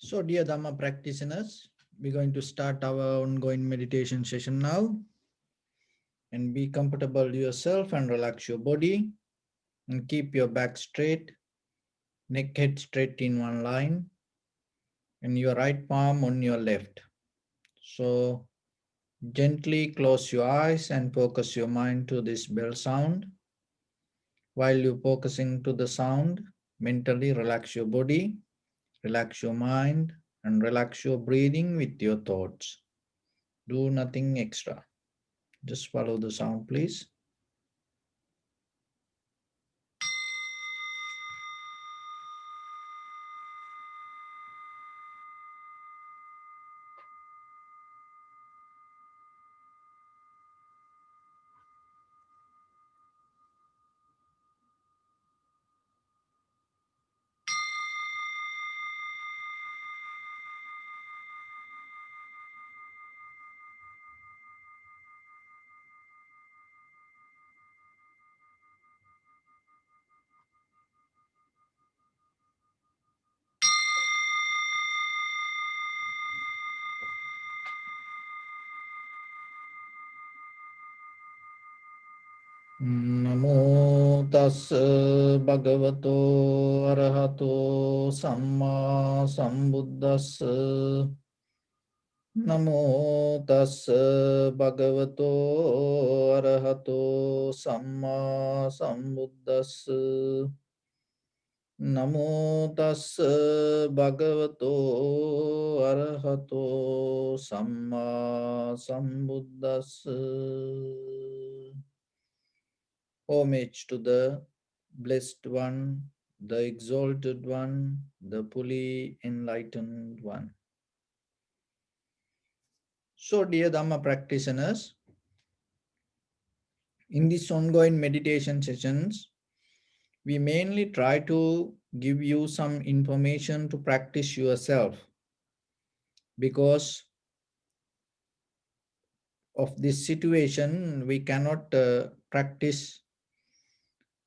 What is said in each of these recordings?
So, dear Dhamma practitioners, we're going to start our ongoing meditation session now. And be comfortable yourself and relax your body and keep your back straight, neck head straight in one line, and your right palm on your left. So, gently close your eyes and focus your mind to this bell sound. While you're focusing to the sound, mentally relax your body, relax your mind, and relax your breathing with your thoughts. Do nothing extra. Just follow the sound, please. Namo tassa bhagavato arahato samma sambuddhassa. Namo tassa bhagavato arahato samma sambuddhassa. Namo tassa bhagavato arahato samma sambuddhassa. Homage to the Blessed One, the Exalted One, the fully enlightened One. So, dear Dhamma practitioners, in these ongoing meditation sessions, we mainly try to give you some information to practice yourself, because of this situation we cannot practice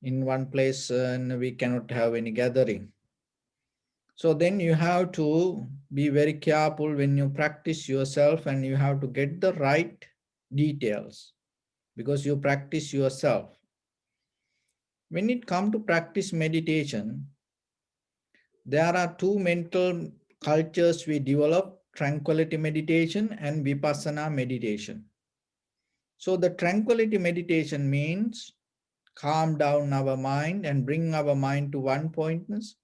in one place and we cannot have any gathering. So then you have to be very careful when you practice yourself, and you have to get the right details because you practice yourself. When it comes to practice meditation, there are two mental cultures we develop: tranquility meditation and vipassana meditation. So the tranquility meditation means calm down our mind and bring our mind to one pointness,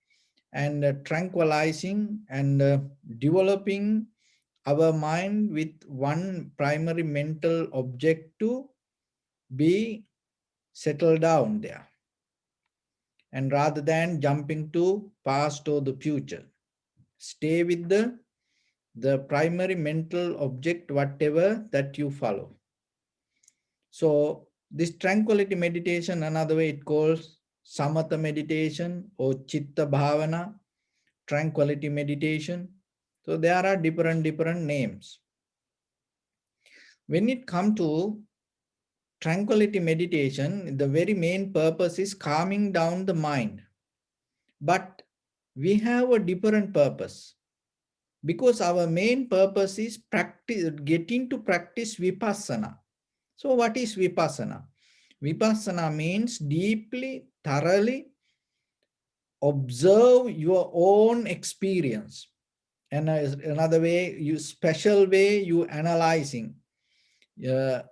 and tranquilizing and developing our mind with one primary mental object to be settled down there, and rather than jumping to past or the future, stay with the primary mental object, whatever that you follow. So this tranquility meditation, another way it calls samatha meditation or chitta bhavana, tranquility meditation. So there are different names. When it comes to tranquility meditation, the very main purpose is calming down the mind. But we have a different purpose, because our main purpose is getting to practice vipassana. So what is vipassana? Vipassana means deeply, thoroughly observe your own experience. And another way, special way you analyzing. It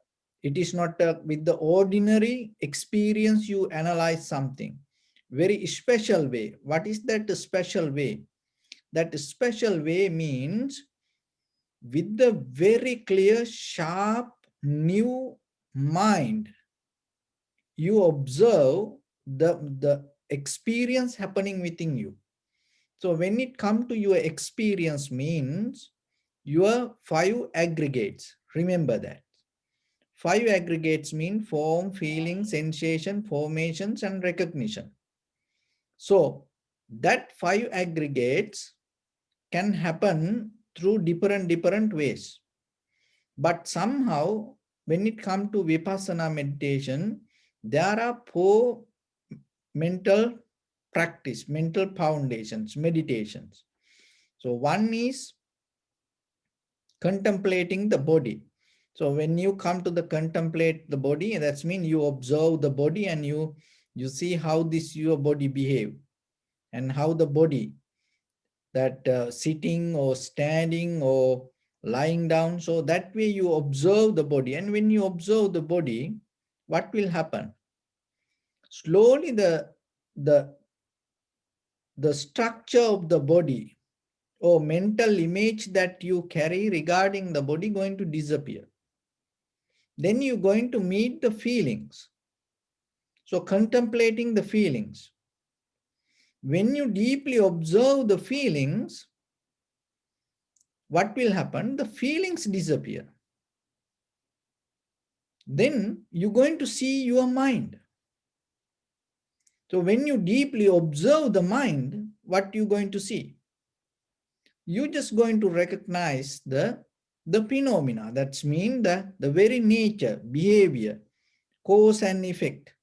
is not with the ordinary experience you analyze something. Very special way. What is that special way? That special way means with the very clear, sharp, new mind, you observe the experience happening within you. So when it comes to your experience means your 5 aggregates. Remember that. 5 aggregates mean form, feeling, sensation, formations, and recognition. So that 5 aggregates can happen through different ways. But somehow, when it comes to vipassana meditation, there are 4 mental practice, mental foundations, meditations. So one is contemplating the body. So when you come to the contemplate the body, that's mean you observe the body and you see how this your body behave and how the body that sitting or standing or lying down. So that way you observe the body, and when you observe the body, what will happen? Slowly the the structure of the body or mental image that you carry regarding the body going to disappear. Then you're going to meet the feelings. So contemplating the feelings. When you deeply observe the feelings, what will happen? The feelings disappear. Then you're going to see your mind. So when you deeply observe the mind, what you're going to see? You're just going to recognize the phenomena. That's mean the very nature, behavior, cause and effect,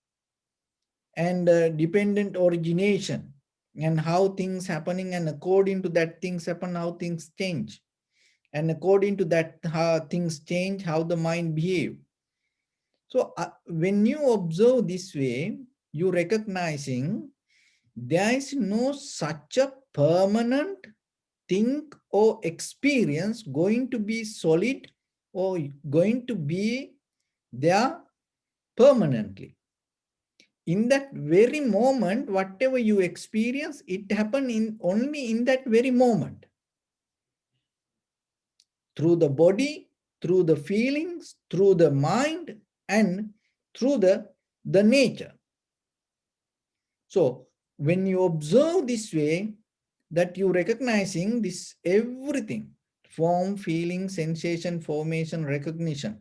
and dependent origination, and how things happening, and according to that things happen, how things change, and according to that how things change, how the mind behave. So when you observe this way, you recognizing there is no such a permanent thing or experience going to be solid or going to be there permanently. In that very moment, whatever you experience, it happen in only in that very moment. Through the body, through the feelings, through the mind, and through the nature. So when you observe this way, that you recognizing this everything, form, feeling, sensation, formation, recognition,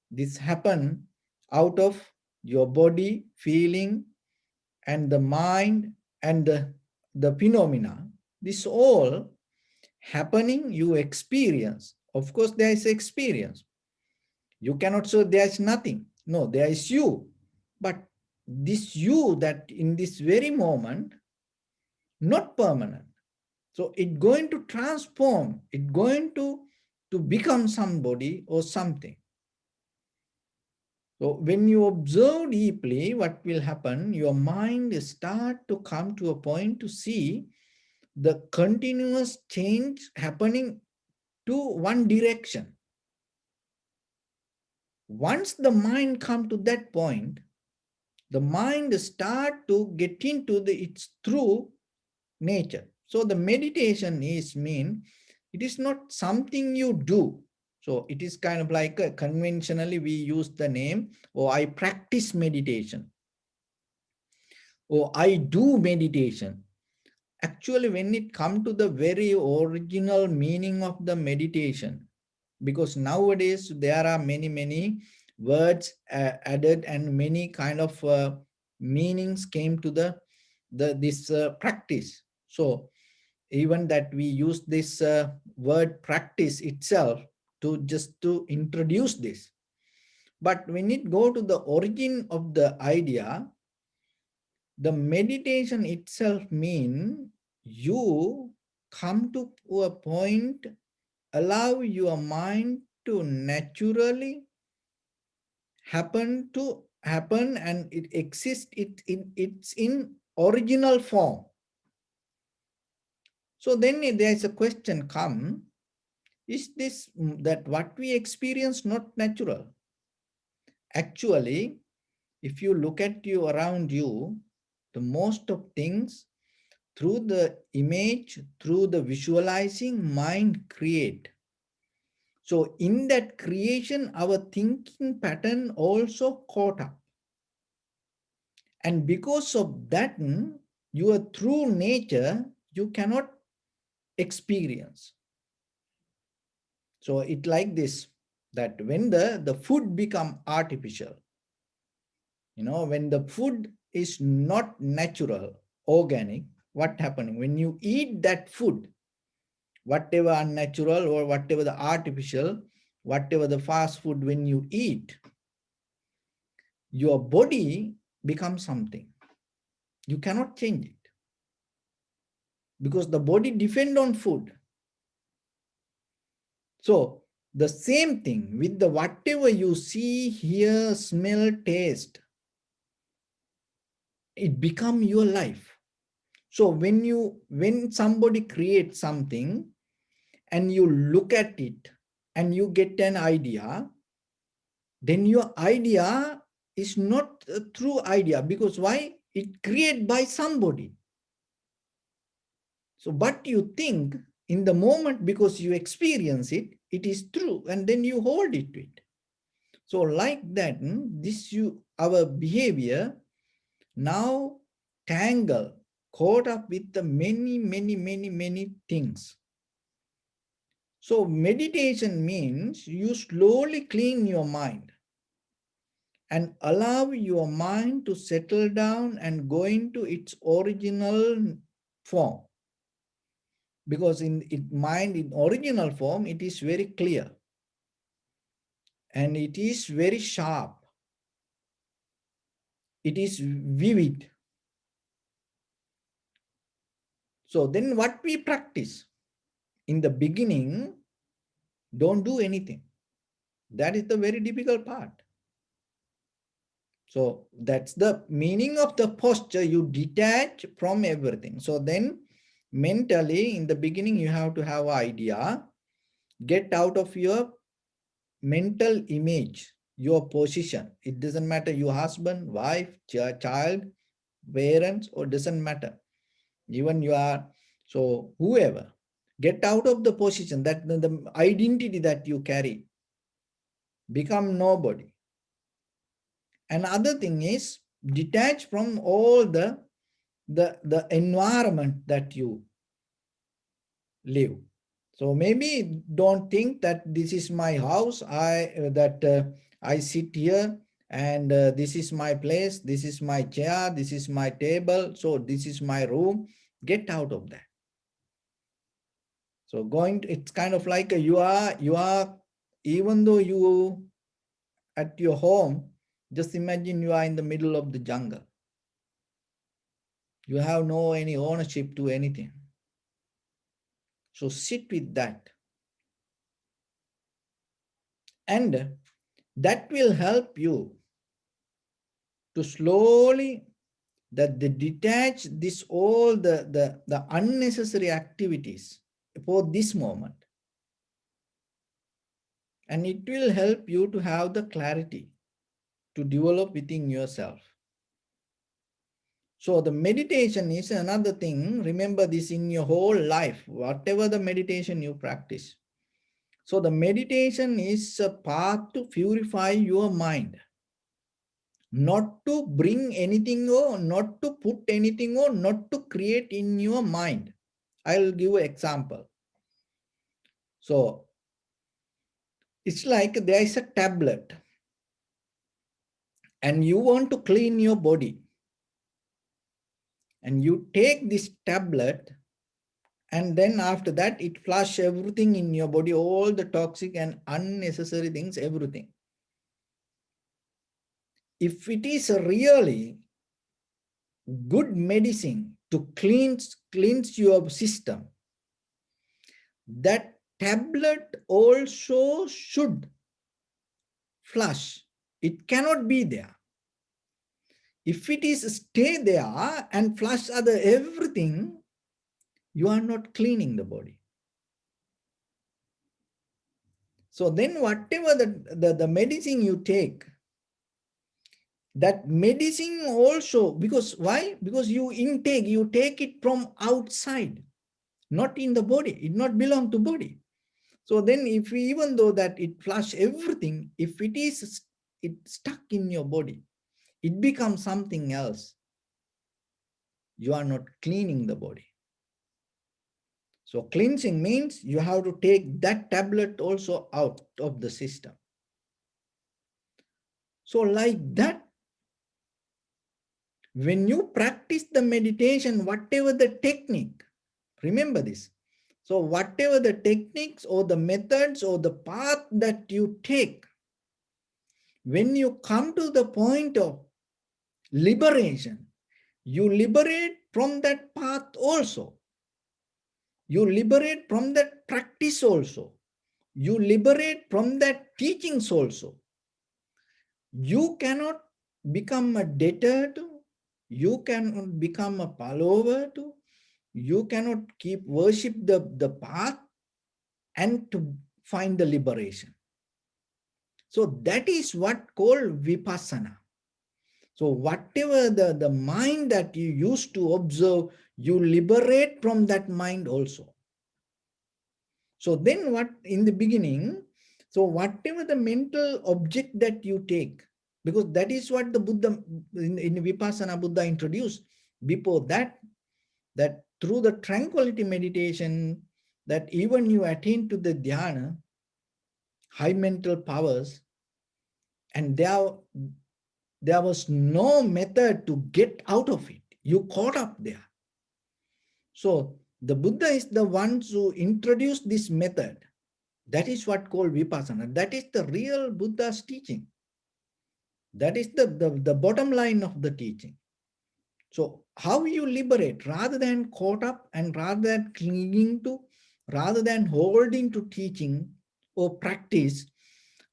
this happen out of your body, feeling, and the mind, and the phenomena. This all happening, you experience. Of course, there is experience. You cannot say there is nothing. No, there is you. But this you that in this very moment, not permanent. So it's going to transform, it's going to become somebody or something. So when you observe deeply, what will happen? Your mind start to come to a point to see the continuous change happening to one direction. Once the mind come to that point, the mind start to get into its true nature. So the meditation is mean, it is not something you do. So it is kind of like conventionally we use the name, or I practice meditation, or I do meditation. Actually, when it comes to the very original meaning of the meditation, because nowadays there are many words added and many kind of meanings came to this practice. So even that we use this word practice itself to just to introduce this. But when it go to the origin of the idea, the meditation itself mean you come to a point, allow your mind to naturally happen and it exists, it's in original form. So then there is a question come, is this that what we experience not natural? Actually, if you look at you around you, the most of things through the image, through the visualizing, mind create. So in that creation, our thinking pattern also caught up. And because of that, your true nature, you cannot experience. So it like this, that when the food become artificial, when the food is not natural, organic, what happening? When you eat that food, whatever unnatural or whatever the artificial, whatever the fast food, when you eat, your body becomes something. You cannot change it. Because the body depends on food. So the same thing with the whatever you see, hear, smell, taste, it become your life. So when somebody creates something and you look at it and you get an idea, then your idea is not a true idea, because why? It created by somebody. So but you think in the moment, because you experience it, it is true, and then you hold it to it. So like that, this our behavior now tangle, caught up with the many things. So meditation means you slowly clean your mind and allow your mind to settle down and go into its original form. Because in mind in original form, it is very clear and it is very sharp. It is vivid. So then what we practice? In the beginning, don't do anything. That is the very difficult part. So that's the meaning of the posture. You detach from everything. So then mentally in the beginning, you have to have an idea. Get out of your mental image, your position. It doesn't matter your husband, wife, child, parents, or doesn't matter. Even you are, so whoever. Get out of the position, that the identity that you carry. Become nobody. Another thing is detach from all the environment that you live. So maybe don't think that this is my house, I sit here and this is my place, this is my chair, this is my table, so this is my room. Get out of that. So it's kind of like you are, even though you at your home, just imagine you are in the middle of the jungle. You have no any ownership to anything. So sit with that. And that will help you to slowly that they detach this all the unnecessary activities for this moment. And it will help you to have the clarity to develop within yourself. So the meditation is another thing. Remember this in your whole life, whatever the meditation you practice. So the meditation is a path to purify your mind. Not to bring anything or not to put anything or not to create in your mind. I'll give an example. So it's like there is a tablet and you want to clean your body. And you take this tablet and then after that it flush everything in your body, all the toxic and unnecessary things, everything. If it is a really good medicine to cleanse your system, that tablet also should flush. It cannot be there. If it is stay there and flush other everything, you are not cleaning the body. So then whatever the medicine you take, that medicine also, because why? Because you take it from outside, not in the body. It not belong to body. So then if we, even though that it flush everything, if it stuck in your body, it becomes something else. You are not cleaning the body. So cleansing means you have to take that tablet also out of the system. So like that, when you practice the meditation, whatever the technique, remember this. So whatever the techniques or the methods or the path that you take, when you come to the point of liberation, you liberate from that path also. You liberate from that practice also. you liberate from that teachings also. You cannot become a debtor to, you cannot become a follower to, you cannot keep worship the path and to find the liberation. So that is what called vipassana. So whatever the mind that you used to observe, you liberate from that mind also. So then what in the beginning, so whatever the mental object that you take, because that is what the Buddha, in Vipassana Buddha introduced. Before that, that through the tranquility meditation, that even you attain to the dhyana, high mental powers, and there was no method to get out of it. You caught up there. So the Buddha is the one who introduced this method. That is what called vipassana. That is the real Buddha's teaching. That is the bottom line of the teaching. So how you liberate, rather than caught up and rather than clinging to, rather than holding to teaching or practice,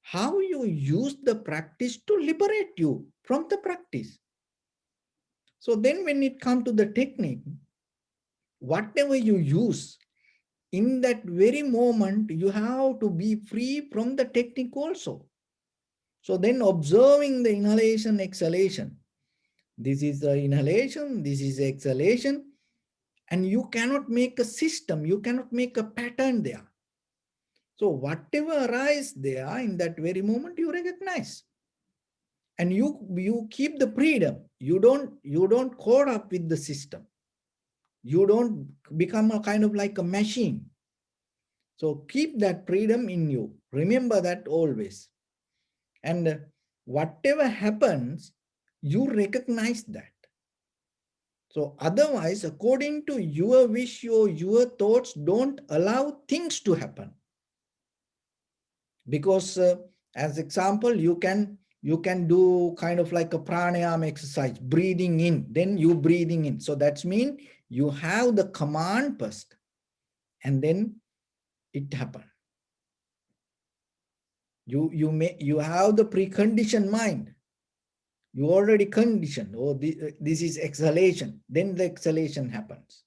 how you use the practice to liberate you from the practice. So then when it comes to the technique, whatever you use, in that very moment, you have to be free from the technique also. So then observing the inhalation, exhalation. This is the inhalation, this is exhalation. And you cannot make a system, you cannot make a pattern there. So whatever arises there in that very moment, you recognize. And you keep the freedom. You don't caught up with the system. You don't become a kind of like a machine. So keep that freedom in you. Remember that always. And whatever happens, you recognize that. So otherwise, according to your wish or your thoughts, don't allow things to happen. Because as example, you can do kind of like a pranayama exercise, breathing in, then you breathing in. So that's mean you have the command first, and then it happen. You have the preconditioned mind. You already conditioned. Oh, this is exhalation. Then the exhalation happens.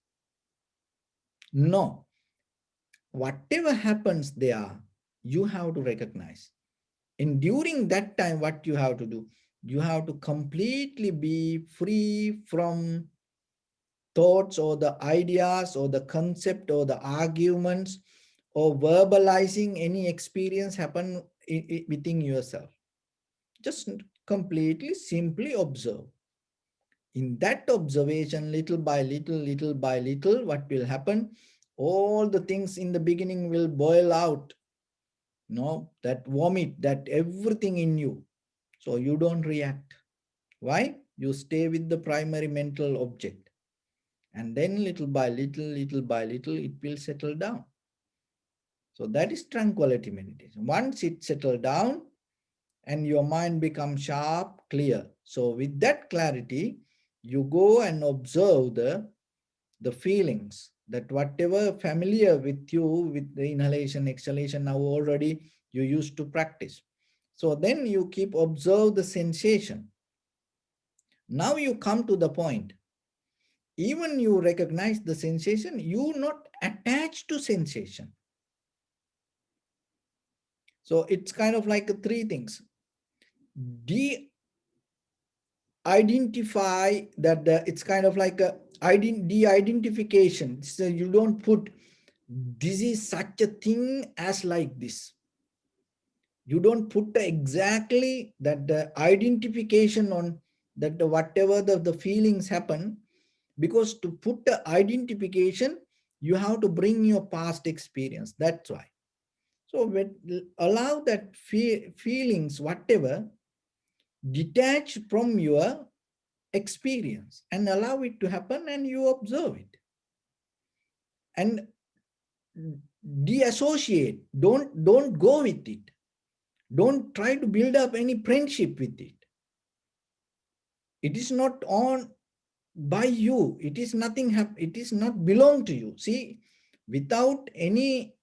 No. Whatever happens there, you have to recognize. And during that time, what you have to do? You have to completely be free from thoughts or the ideas or the concept or the arguments or verbalizing any experience happen within yourself. Just completely simply observe. In that observation, little by little, what will happen? All the things in the beginning will boil out. That vomit, that everything in you. So you don't react. Why? You stay with the primary mental object. And then little by little, it will settle down. So that is tranquility meditation. Once it settles down and your mind becomes sharp, clear. So with that clarity, you go and observe the feelings, that whatever familiar with you with the inhalation, exhalation, now already you used to practice. So then you keep observe the sensation. Now you come to the point. Even you recognize the sensation, you not attached to sensation. So it's kind of like three things. De-identify that it's kind of like a de-identification. So you don't put this is such a thing as like this. You don't put exactly that the identification on that whatever the feelings happen, because to put the identification, you have to bring your past experience. That's why. So allow that feelings, whatever, detach from your experience and allow it to happen, and you observe it. And de-associate. Don't go with it. Don't try to build up any friendship with it. It is not on by you. It is nothing. It is not belong to you. See, without any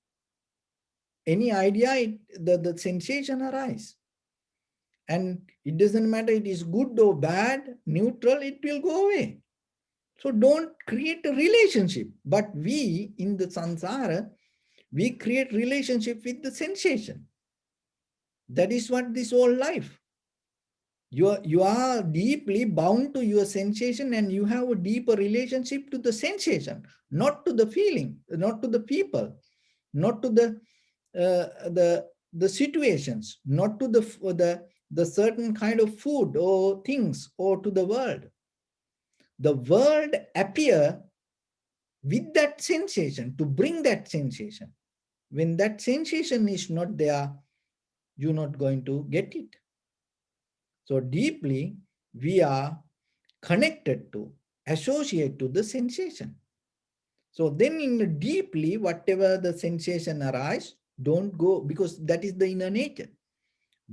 any idea, the sensation arise. And it doesn't matter it is good or bad, neutral, it will go away. So don't create a relationship. But we in the samsara, we create relationship with the sensation. That is what this whole life. You are deeply bound to your sensation, and you have a deeper relationship to the sensation, not to the feeling, not to the people, not to the situations, not to the certain kind of food or things, or to the world. The world appear with that sensation to bring that sensation. When that sensation is not there, you're not going to get it. So deeply, we are connected to, associate to the sensation. So then in deeply, whatever the sensation arise, don't go, because that is the inner nature.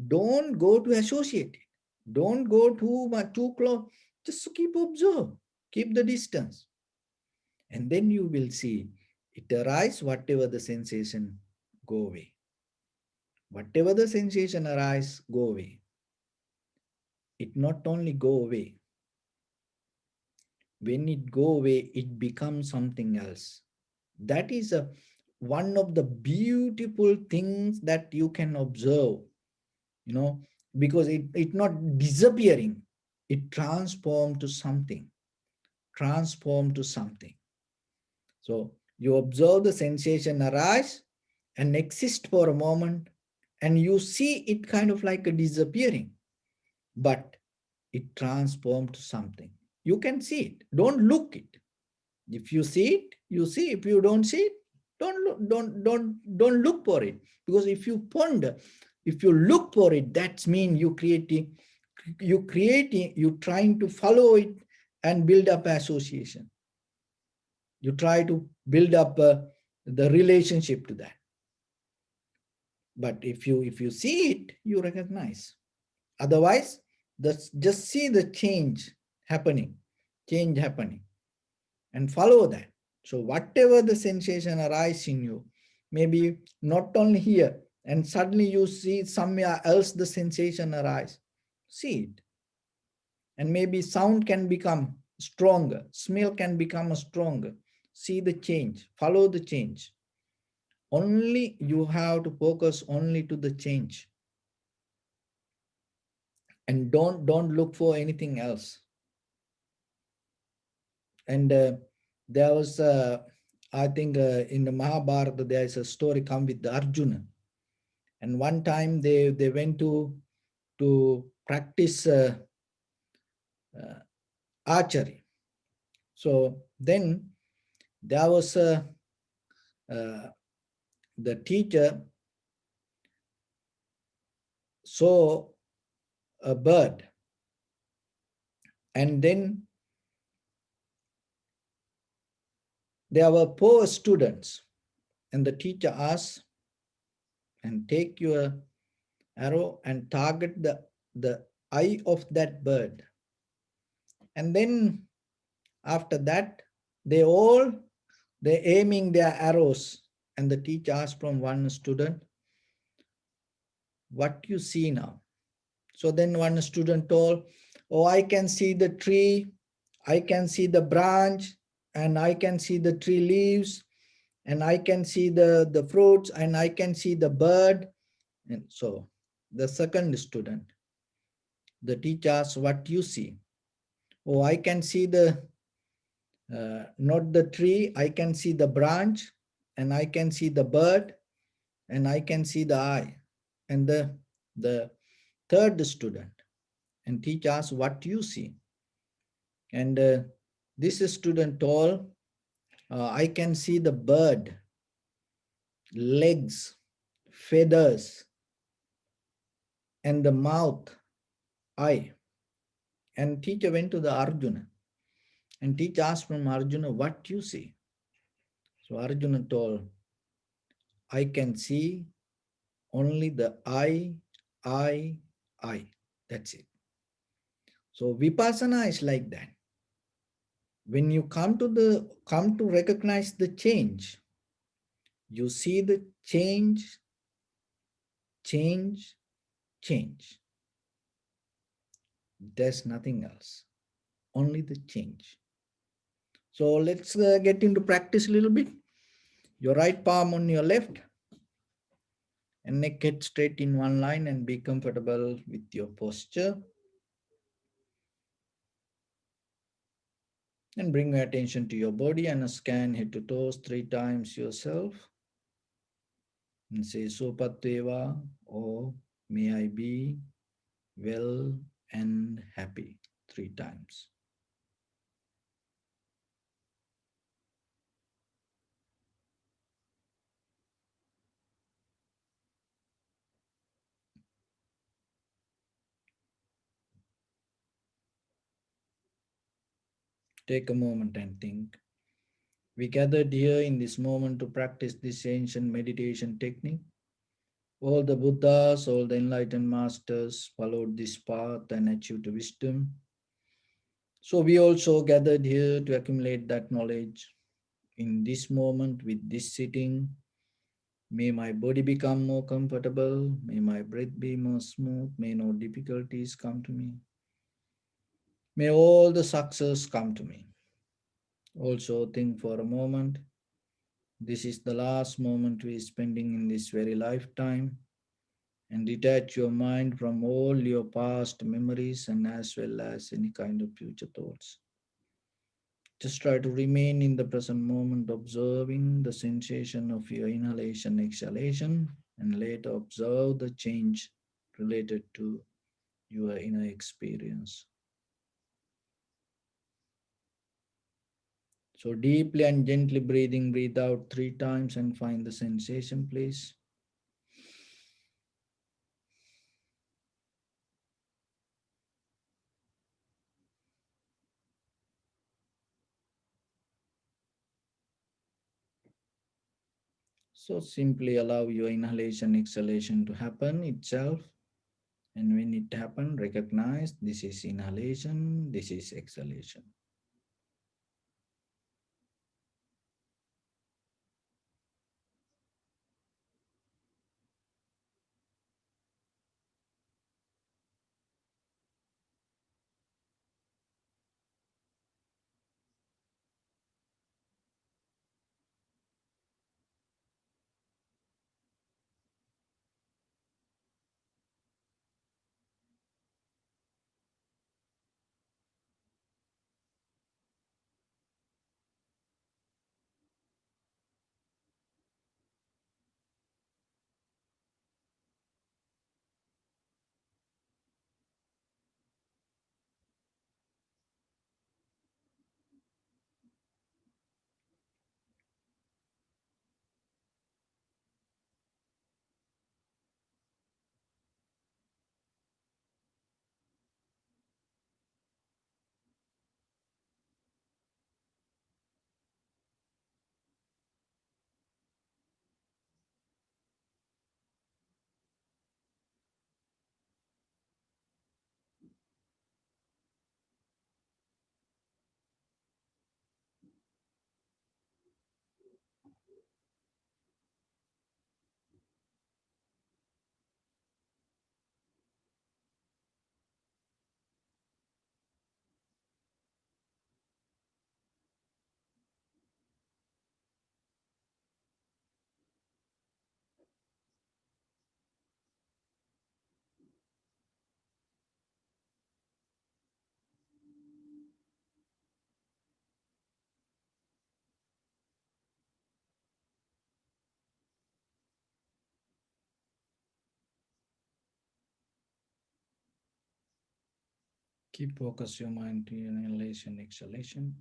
Don't go to associate it. Don't go too close. Just keep observe, keep the distance. And then you will see it arise, whatever the sensation, go away. Whatever the sensation arise, go away. It not only go away. When it go away, it becomes something else. That is one of the beautiful things that you can observe, because it not disappearing, it transformed to something, transformed to something. So you observe the sensation arise and exist for a moment, and you see it kind of like a disappearing, but it transformed to something. You can see it. Don't look it. If you see it, you see. If you don't see it, don't look for it. Because if you ponder, if you look for it, that means you trying to follow it and build up association. You try to build up the relationship to that. But if you see it, you recognize. Otherwise, just see the change happening, and follow that. So whatever the sensation arise in you, maybe not only here, and suddenly you see somewhere else the sensation arise, see it. And maybe sound can become stronger, smell can become stronger. See the change, follow the change. Only you have to focus only to the change. And don't look for anything else. And there was, I think in the Mahabharata, there is a story come with the Arjuna. And one time they went to practice archery. So then there was the teacher saw a bird, and then there were poor students, and the teacher asked, and take your arrow and target the eye of that bird. And then after that, they aiming their arrows, and the teacher asked from one student, what you see now? So then one student told, oh, I can see the tree, I can see the branch, and I can see the tree leaves, and I can see the fruits, and I can see the bird. And so the second student, the teacher asked, what you see? Oh, I can see not the tree, I can see the branch, and I can see the bird, and I can see the eye. And the third student, and teacher asked, what you see? And this student told, I can see the bird, legs, feathers, and the mouth, eye. And teacher went to the Arjuna, and teacher asked from Arjuna, what you see? So Arjuna told, I can see only the eye. That's it. So vipassana is like that. When you come to recognize the change, you see the change Change, change. There's nothing else, only the change. So let's get into practice a little bit. Your right palm on your left and neck head straight in one line and be comfortable with your posture. And bring your attention to your body and scan head to toes 3 times yourself. And say Sopateva or may I be well and happy 3 times. Take a moment and think. We gathered here in this moment to practice this ancient meditation technique. All the Buddhas, all the enlightened masters followed this path and achieved wisdom. So we also gathered here to accumulate that knowledge. In this moment, with this sitting, may my body become more comfortable, may my breath be more smooth, may no difficulties come to me, may all the success come to me. Also, think for a moment. This is the last moment we are spending in this very lifetime, and detach your mind from all your past memories and as well as any kind of future thoughts. Just try to remain in the present moment, observing the sensation of your inhalation, exhalation, and later observe the change related to your inner experience. So, deeply and gently breathing, breathe out 3 times and find the sensation, please. So, simply allow your inhalation, exhalation to happen itself. And when it happens, recognize this is inhalation, this is exhalation. Keep focus your mind to your inhalation, exhalation.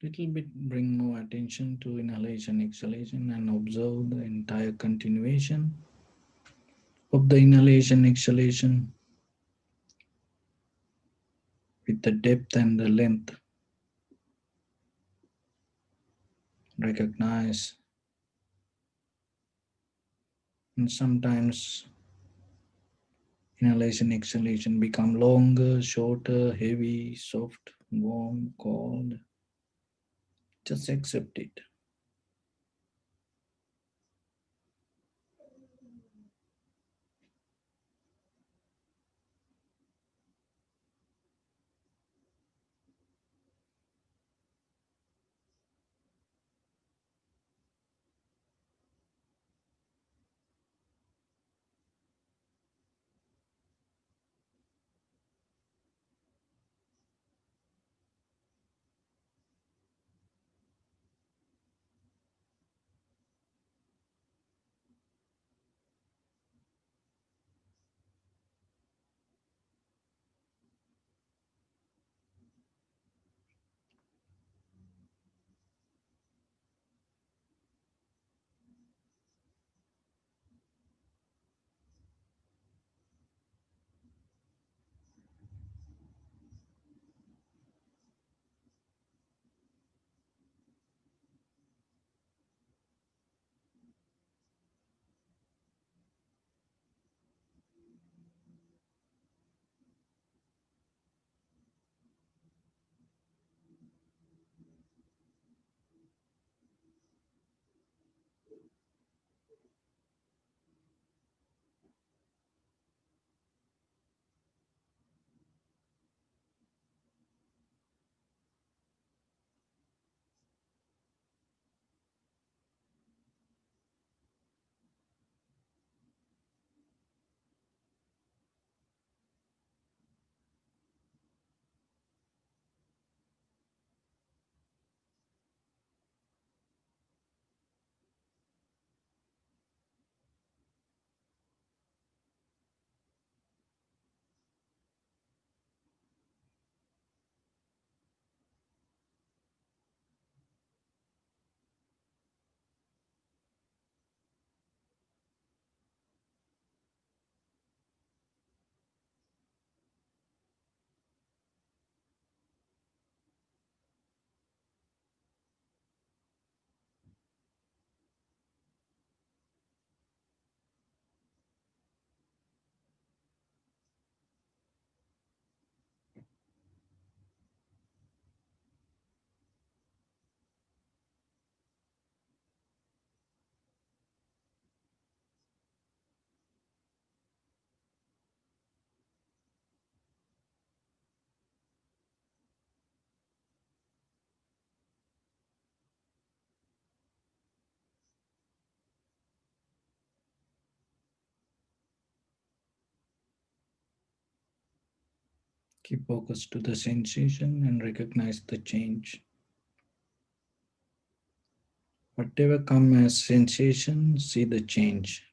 Little bit bring more attention to inhalation, exhalation, and observe the entire continuation of the inhalation, exhalation with the depth and the length. Recognize, and sometimes inhalation, exhalation become longer, shorter, heavy, soft, warm, cold. Just accept it. Keep focus to the sensation and recognize the change. Whatever come as sensation, see the change.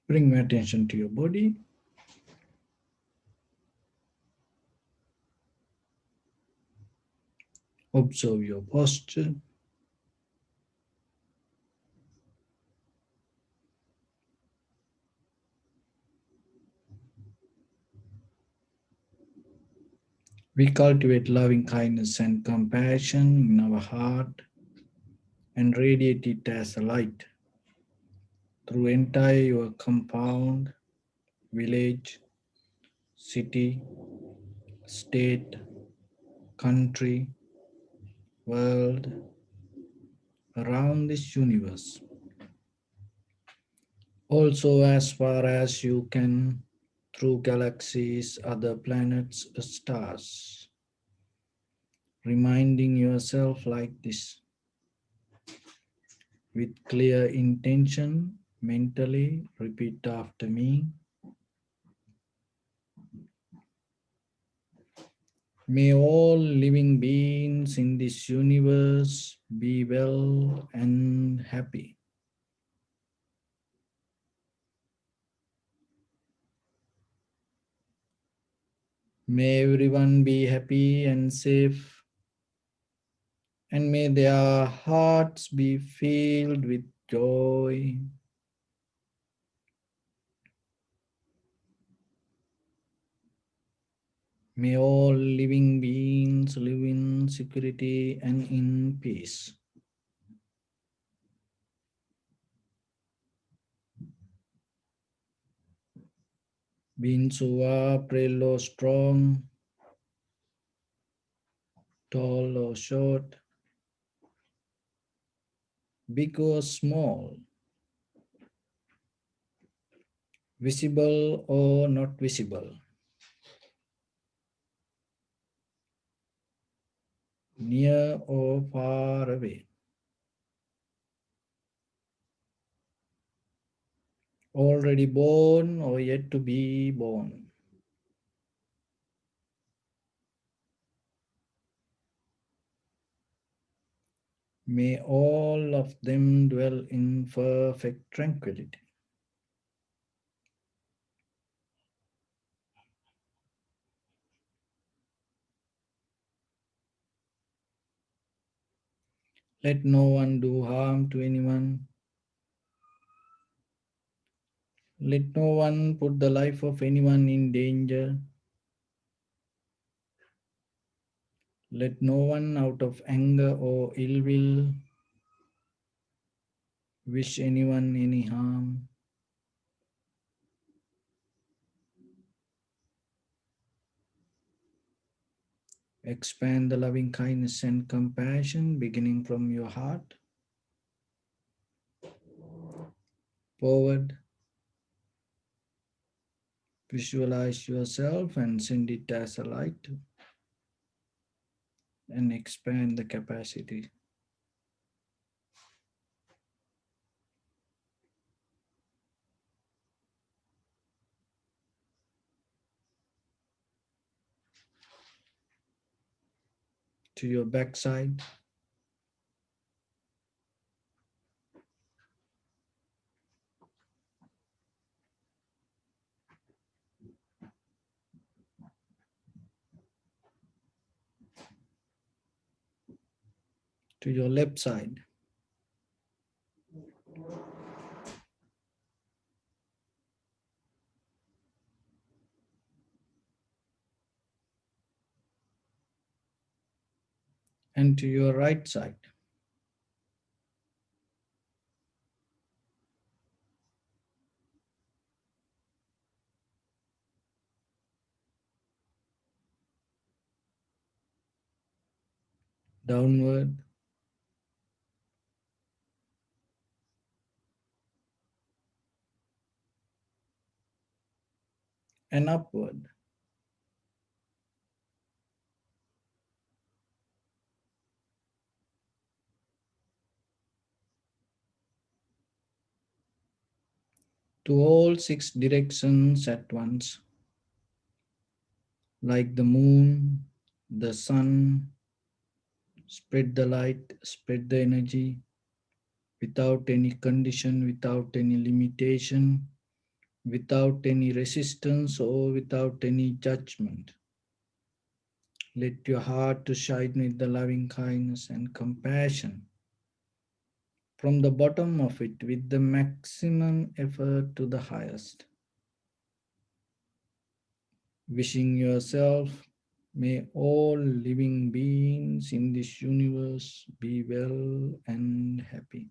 Bring your attention to your body. Observe your posture. We cultivate loving kindness and compassion in our heart and radiate it as a light through entire your compound, village, city, state, country, world, around this universe. Also, as far as you can, through galaxies, other planets, stars, reminding yourself like this with clear intention, mentally repeat after me. May all living beings in this universe be well and happy. May everyone be happy and safe, and may their hearts be filled with joy. May all living beings live in security and in peace. Beings who are frail or strong, tall or short, big or small, visible or not visible, near or far away, already born or yet to be born. May all of them dwell in perfect tranquility. Let no one do harm to anyone. Let no one put the life of anyone in danger. Let no one out of anger or ill will wish anyone any harm. Expand the loving kindness and compassion beginning from your heart forward. Visualize yourself and send it as a light and expand the capacity. To your backside, to your left side, and to your right side. Downward and upward. To all six directions at once, like the moon, the sun, spread the light, spread the energy without any condition, without any limitation, without any resistance or without any judgment. Let your heart to shine with the loving kindness and compassion from the bottom of it with the maximum effort to the highest. Wishing yourself, may all living beings in this universe be well and happy.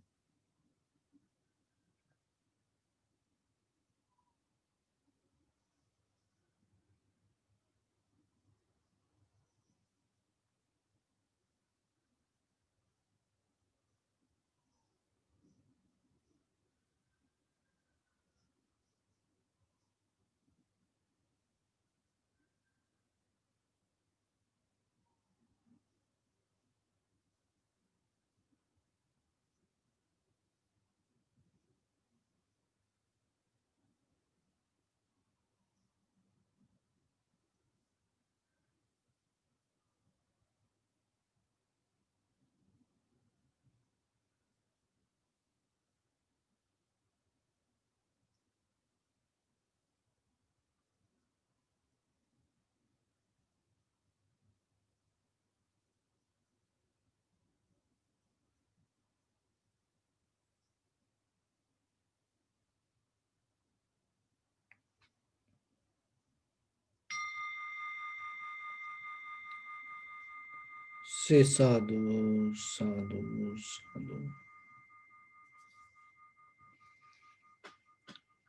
Say sadhu, sadhu, sadhu.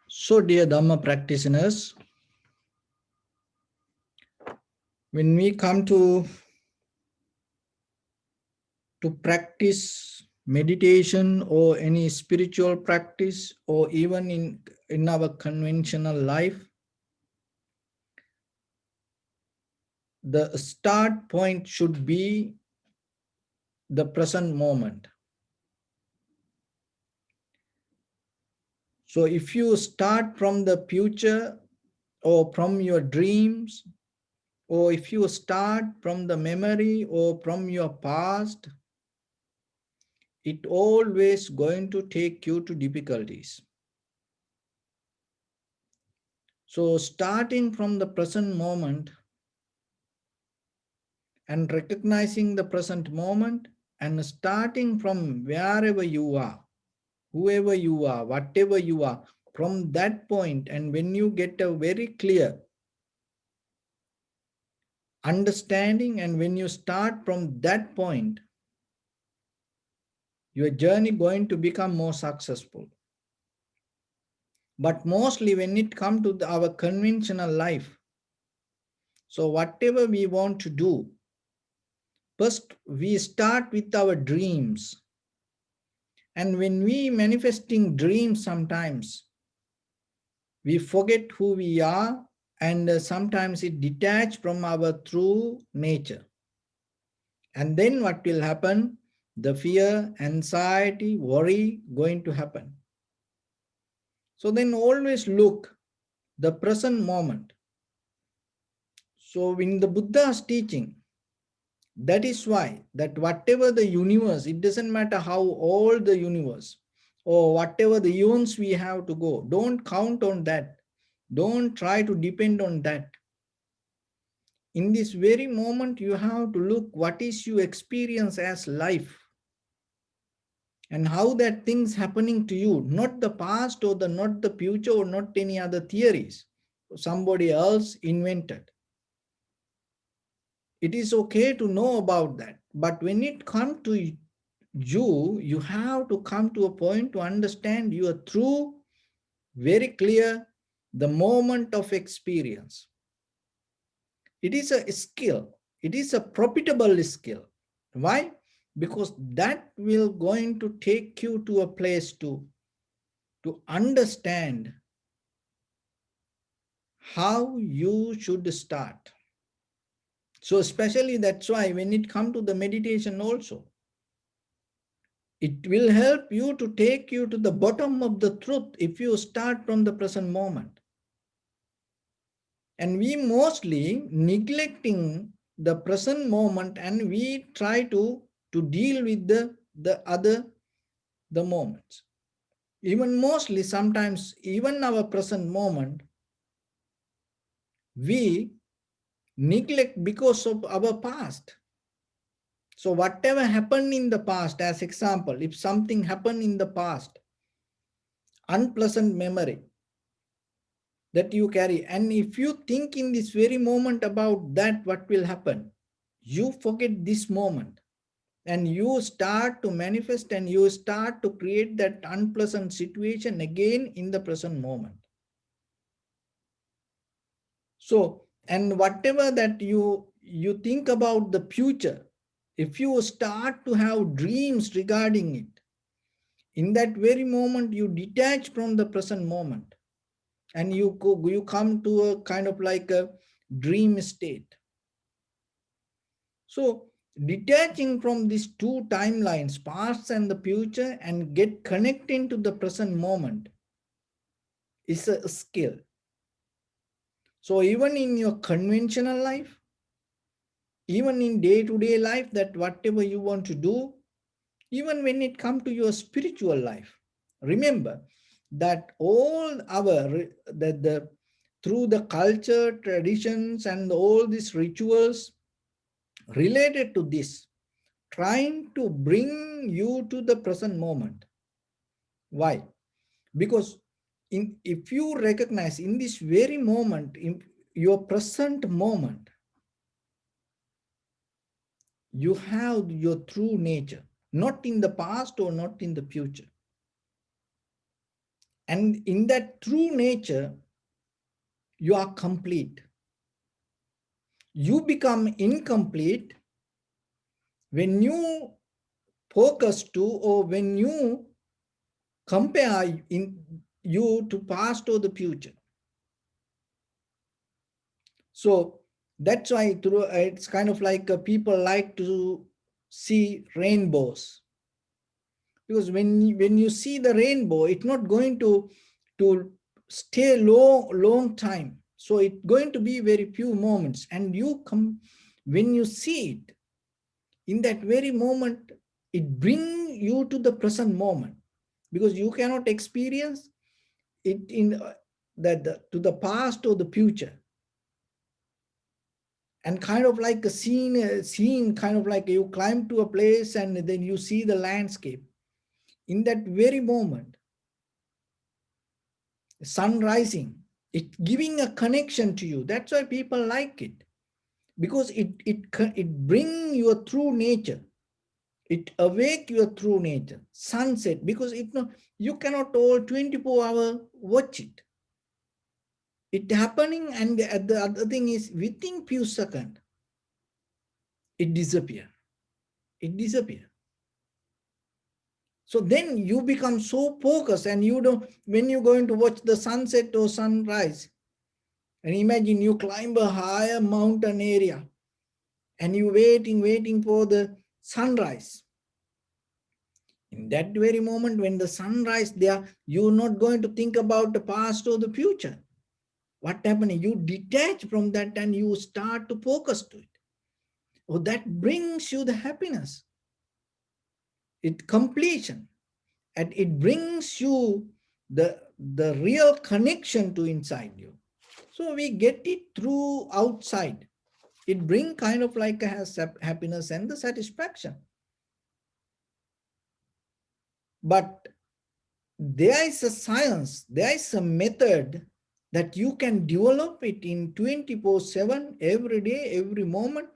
So, dear Dhamma practitioners, when we come to practice meditation or any spiritual practice or even in our conventional life, the start point should be the present moment. So if you start from the future or from your dreams, or if you start from the memory or from your past, it always going to take you to difficulties. So starting from the present moment and recognizing the present moment and starting from wherever you are, whoever you are, whatever you are, from that point, and when you get a very clear understanding, and when you start from that point, your journey going to become more successful. But mostly when it comes to our conventional life, so whatever we want to do, first we start with our dreams. And when we manifesting dreams, sometimes we forget who we are, and sometimes it detach from our true nature. And then what will happen? The fear, anxiety, worry going to happen. So then always look the present moment. So in the Buddha's teaching, that is why that whatever the universe, it doesn't matter how old the universe or whatever the eons we have to go, don't count on that. Don't try to depend on that. In this very moment, you have to look what is your experience as life and how that things happening to you, not the past or not the future or not any other theories somebody else invented. It is okay to know about that, but when it comes to you have to come to a point to understand your true, very clear, the moment of experience. It is a skill. It is a profitable skill. Why? Because that will going to take you to a place to understand how you should start. So especially that's why when it comes to the meditation also, it will help you to take you to the bottom of the truth if you start from the present moment. And we mostly neglecting the present moment, and we try to deal with the moments. Even mostly sometimes even our present moment we neglect because of our past. So whatever happened in the past, as example, if something happened in the past, unpleasant memory that you carry, and if you think in this very moment about that, what will happen? You forget this moment and you start to manifest and you start to create that unpleasant situation again in the present moment. So, and whatever that you think about the future, if you start to have dreams regarding it, in that very moment you detach from the present moment and you come to a kind of like a dream state. So detaching from these two timelines, past and the future, and get connecting to the present moment is a skill. So even in your conventional life, even in day-to-day life, that whatever you want to do, even when it comes to your spiritual life, remember that all our the through the culture, traditions, and all these rituals related to this, trying to bring you to the present moment. Why? Because if you recognize in this very moment, in your present moment, you have your true nature, not in the past or not in the future. And in that true nature, you are complete. You become incomplete when you focus to or when you compare in you to past or the future. So that's why through it's kind of like people like to see rainbows, because when you see the rainbow, it's not going to stay long time. So it's going to be very few moments, and you come when you see it in that very moment, it brings you to the present moment, because you cannot experience it in to the past or the future. And kind of like a scene kind of like you climb to a place and then you see the landscape in that very moment, sun rising, it's giving a connection to you. That's why people like it. because it bring your true nature. It awake your true nature. Sunset, because you cannot all 24-hour watch it. It happening, and the other thing is within few seconds, it disappear. It disappear. So then you become so focused, and you don't, when you're going to watch the sunset or sunrise, and imagine you climb a higher mountain area, and you waiting for the sunrise. In that very moment when the sunrise there, you're not going to think about the past or the future. What happened? You detach from that and you start to focus to it. Oh, that brings you the happiness. It completion. And it brings you the real connection to inside you. So we get it through outside. It brings kind of like a happiness and the satisfaction. But there is a science, there is a method that you can develop it in 24/7, every day, every moment.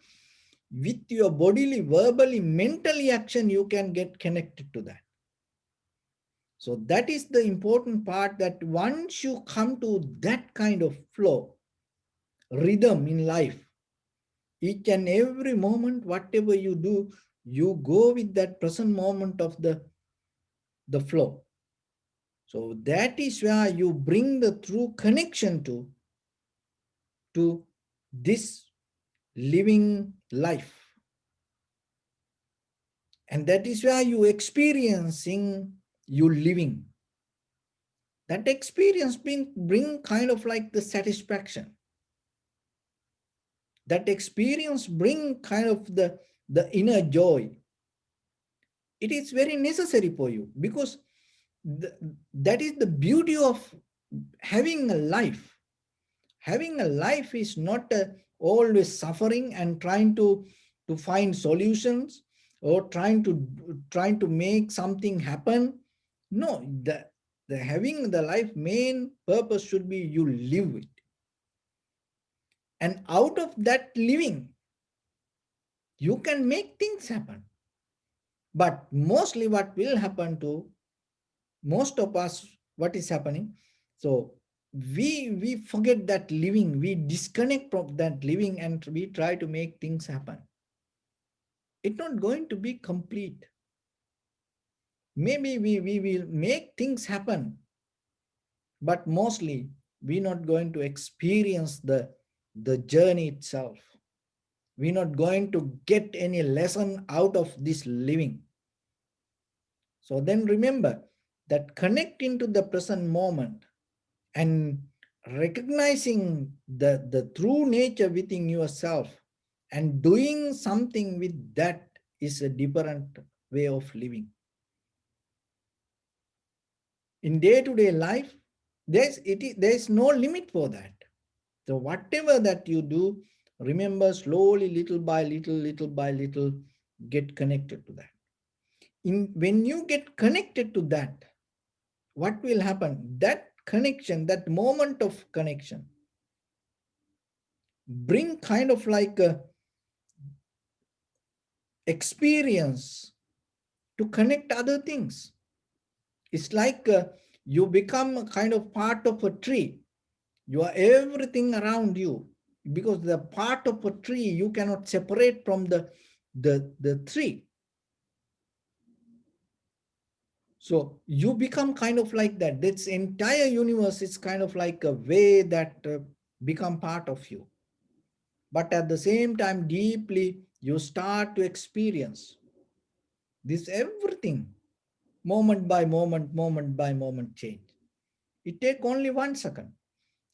With your bodily, verbally, mentally action, you can get connected to that. So that is the important part, that once you come to that kind of flow, rhythm in life, each and every moment, whatever you do, you go with that present moment of the flow. So that is where you bring the true connection to this living life. And that is where you experiencing you living. That experience bring kind of like the satisfaction. That experience bring kind of the inner joy. It is very necessary for you, because that is the beauty of having a life. Having a life is not always suffering and trying to find solutions, or trying to make something happen. No, the having the life main purpose should be you live it. And out of that living, you can make things happen. But mostly what will happen to most of us, what is happening? So we forget that living, we disconnect from that living, and we try to make things happen. It's not going to be complete. Maybe we will make things happen, but mostly we're not going to experience the journey itself. We're not going to get any lesson out of this living. So then remember that connecting to the present moment and recognizing the true nature within yourself and doing something with that is a different way of living. In day-to-day life, there is no limit for that. So whatever that you do, remember, slowly, little by little, get connected to that. When you get connected to that, what will happen? That connection, that moment of connection, bring kind of like a experience to connect other things. It's like you become a kind of part of a tree. You are everything around you, because the part of a tree you cannot separate from the tree. So you become kind of like that. This entire universe is kind of like a way that become part of you. But at the same time, deeply, you start to experience this everything, moment by moment change. It take only 1 second.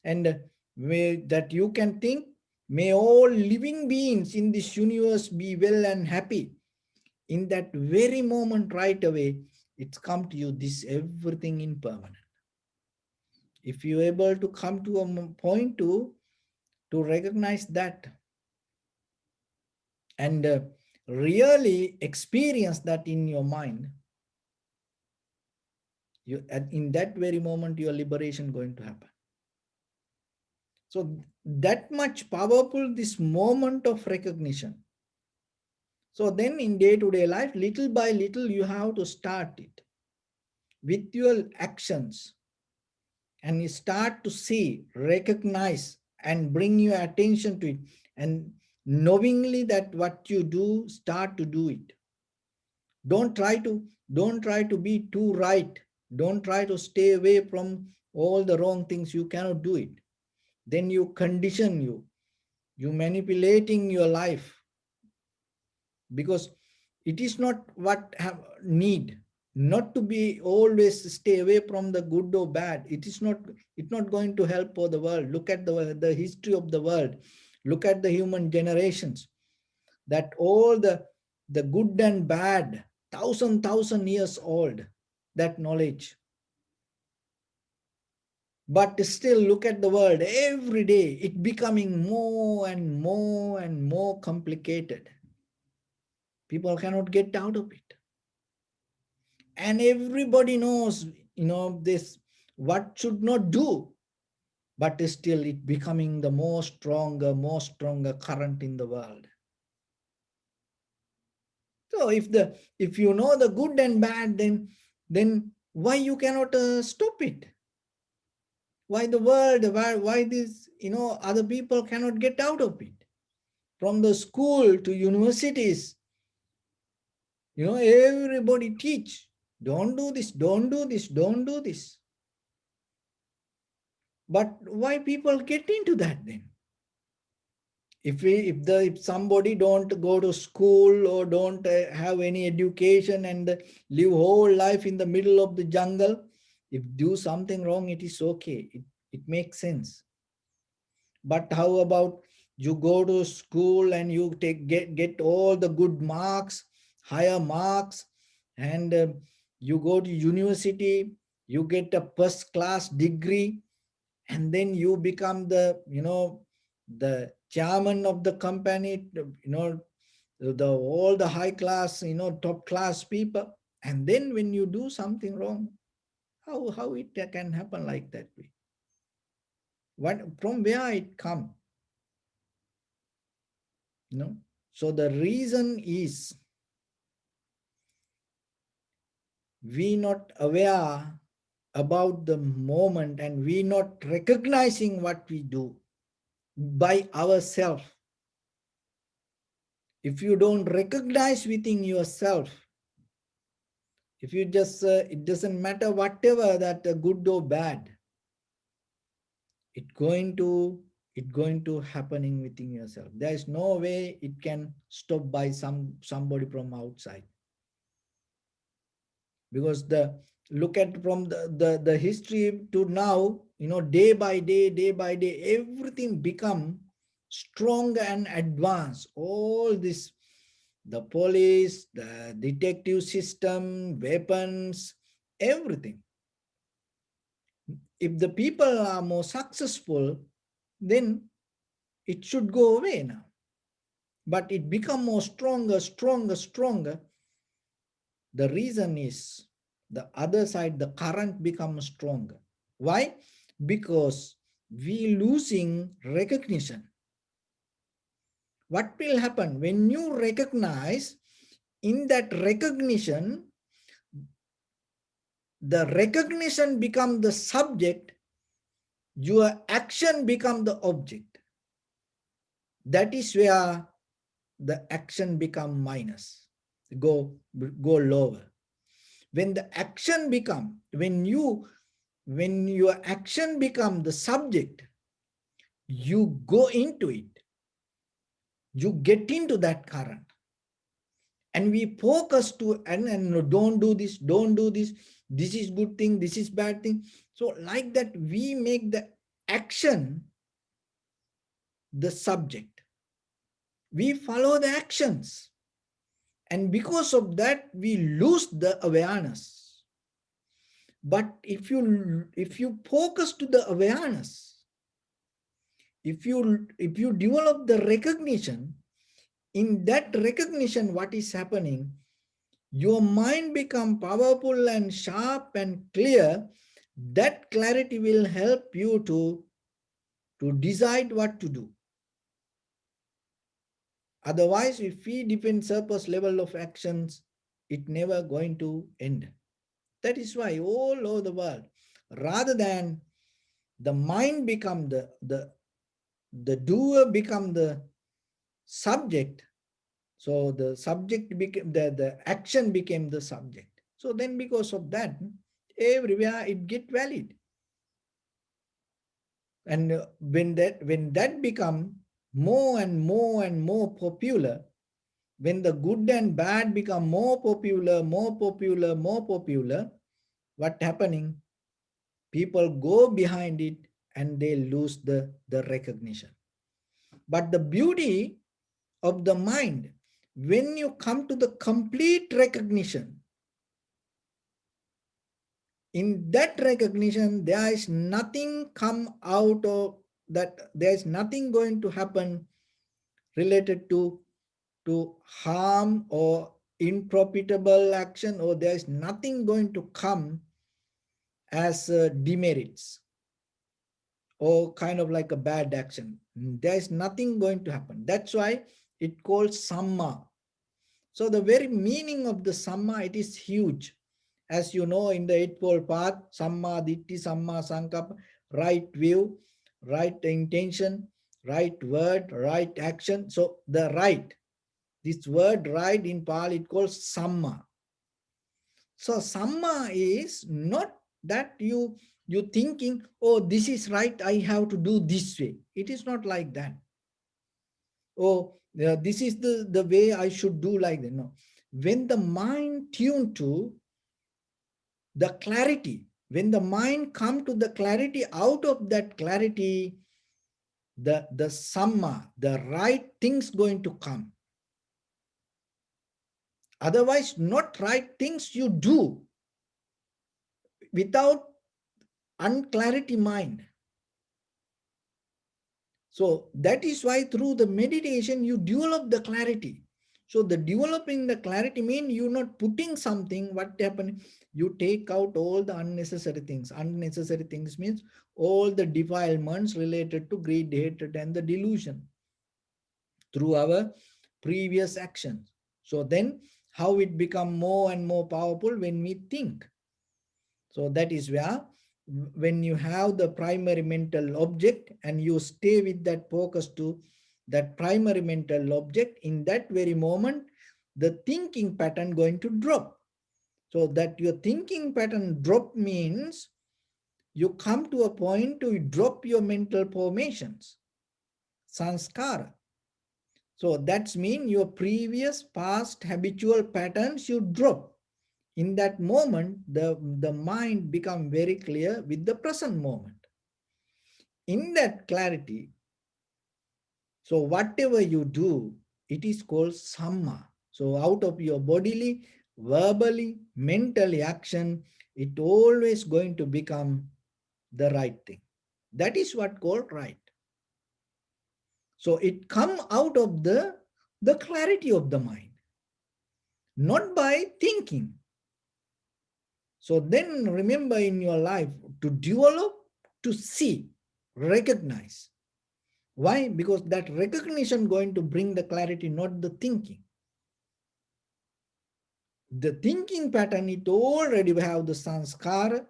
And that you can think, may all living beings in this universe be well and happy. In that very moment, right away, it's come to you, this everything impermanent. If you're able to come to a point to recognize that, and really experience that in your mind, in that very moment, your liberation going to happen. So that much powerful this moment of recognition. So then in day-to-day life, little by little, you have to start it with your actions, and you start to see, recognize, and bring your attention to it. And knowingly that what you do, start to do it. Don't try to, don't try to be too right. Don't try to stay away from all the wrong things. You cannot do it. Then you condition you manipulating your life, because it is not what have need, not to be always stay away from the good or bad. It's not going to help for the world. Look at the history of the world. Look at the human generations, that all the good and bad, thousand years old, that knowledge. But still look at the world every day, it becoming more and more and more complicated. People cannot get out of it. And everybody knows, this, what should not do, but still it becoming the more stronger current in the world. So if you know the good and bad, then why you cannot stop it? Why the world, why this, other people cannot get out of it? From the school to universities, everybody teach, don't do this, don't do this, don't do this. But why people get into that then? If somebody don't go to school or don't have any education and live whole life in the middle of the jungle, if do something wrong, it is okay. It makes sense. But how about you go to school and you get all the good marks, higher marks, and you go to university, you get a first class degree, and then you become the chairman of the company, the all the high class, top class people. And then when you do something wrong, how it can happen like that way? What, from where it come? So the reason is we not aware about the moment, and we not recognizing what we do by ourselves. If you don't recognize within yourself, if you just it doesn't matter whatever that good or bad, it going to happening within yourself. There is no way it can stop by somebody from outside. Because look at from the history to now, day by day, everything become stronger and advanced. All this, the police, the detective system, weapons, everything. If the people are more successful, then it should go away now. But it become more stronger. The reason is the other side, the current becomes stronger. Why? Because we losing recognition. What will happen when you recognize? In that recognition, the recognition become the subject, your action become the object. That is where the action become minus, go lower. When the action become, when your action become the subject, you go into it, you get into that current, and we focus to, and don't do this, this is good thing, this is bad thing. So like that, we make the action the subject, we follow the actions, and because of that we lose the awareness. But if you focus to the awareness, if you develop the recognition, in that recognition, what is happening, your mind become powerful and sharp and clear. That clarity will help you to to decide what to do. Otherwise, if we depend surplus level of actions, it never going to end. That is why all over the world, rather than the mind become the doer become the subject, so the subject became the action became the subject. So then because of that, everywhere it get valid. And when that become more and more and more popular, when the good and bad become more popular, more popular, more popular, what happening? People go behind it and they lose the recognition. But the beauty of the mind, when you come to the complete recognition, in that recognition, there is nothing come out of that, there is nothing going to happen related to harm or improfitable action, or there is nothing going to come as demerits or kind of like a bad action. There is nothing going to happen. That's why it called samma. So the very meaning of the samma, it is huge. As you know, in the Eightfold Path, samma ditti, samma sankappa, right view, right intention, right word, right action. So the right, this word right in Pali, it calls samma. So samma is not that you thinking, oh, this is right, I have to do this way. It is not like that. Oh, this is the way I should do like that. No. When the mind tuned to the clarity, when the mind come to the clarity, out of that clarity, the samma, the right things going to come. Otherwise, not right things you do without unclarity mind. So that is why through the meditation you develop the clarity. So the developing the clarity means you're not putting something, what happen, you take out all the unnecessary things. Unnecessary things means all the defilements related to greed, hatred and the delusion through our previous actions. So then how it become more and more powerful when we think. So that is where when you have the primary mental object and you stay with that focus to that primary mental object, in that very moment, the thinking pattern going to drop. So that your thinking pattern drop means you come to a point to drop your mental formations, sanskara. So that's mean your previous past habitual patterns you drop. In that moment, the mind become very clear with the present moment. In that clarity, so whatever you do, it is called samma. So out of your bodily, verbally, mentally action, it always going to become the right thing. That is what called right. So it come out of the clarity of the mind, not by thinking. So then remember in your life to develop, to see, recognize. Why? Because that recognition going to bring the clarity, not the thinking. The thinking pattern, it already have the sanskara,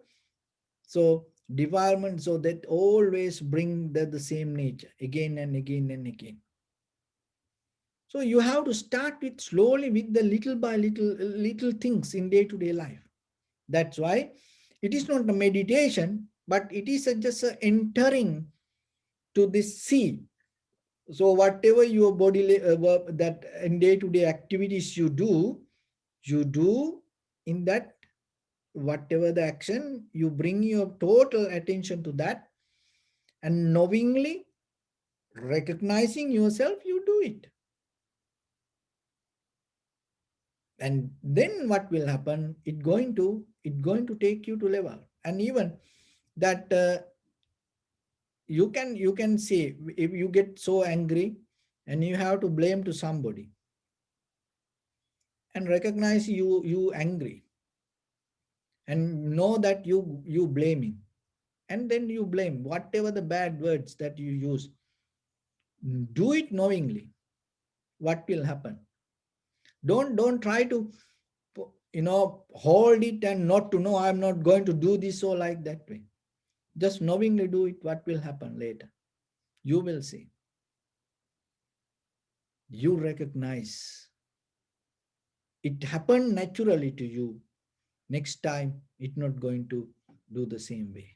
so development, so that always bring the same nature again and again and again. So you have to start with slowly with the little by little things in day-to-day life. That's why it is not a meditation, but it is just a entering to this sea. So whatever your body that in day-to-day activities you do in that, whatever the action, you bring your total attention to that, and knowingly recognizing yourself, you do it. And then what will happen? It going to take you to level. And even that you can say, if you get so angry and you have to blame to somebody, and recognize you angry and know that you blaming. And then you blame whatever the bad words that you use. Do it knowingly. What will happen? Don't try to hold it and not to know I'm not going to do this or like that way. Just knowingly do it. What will happen later? You will see. You recognize it happened naturally to you. Next time, it's not going to do the same way.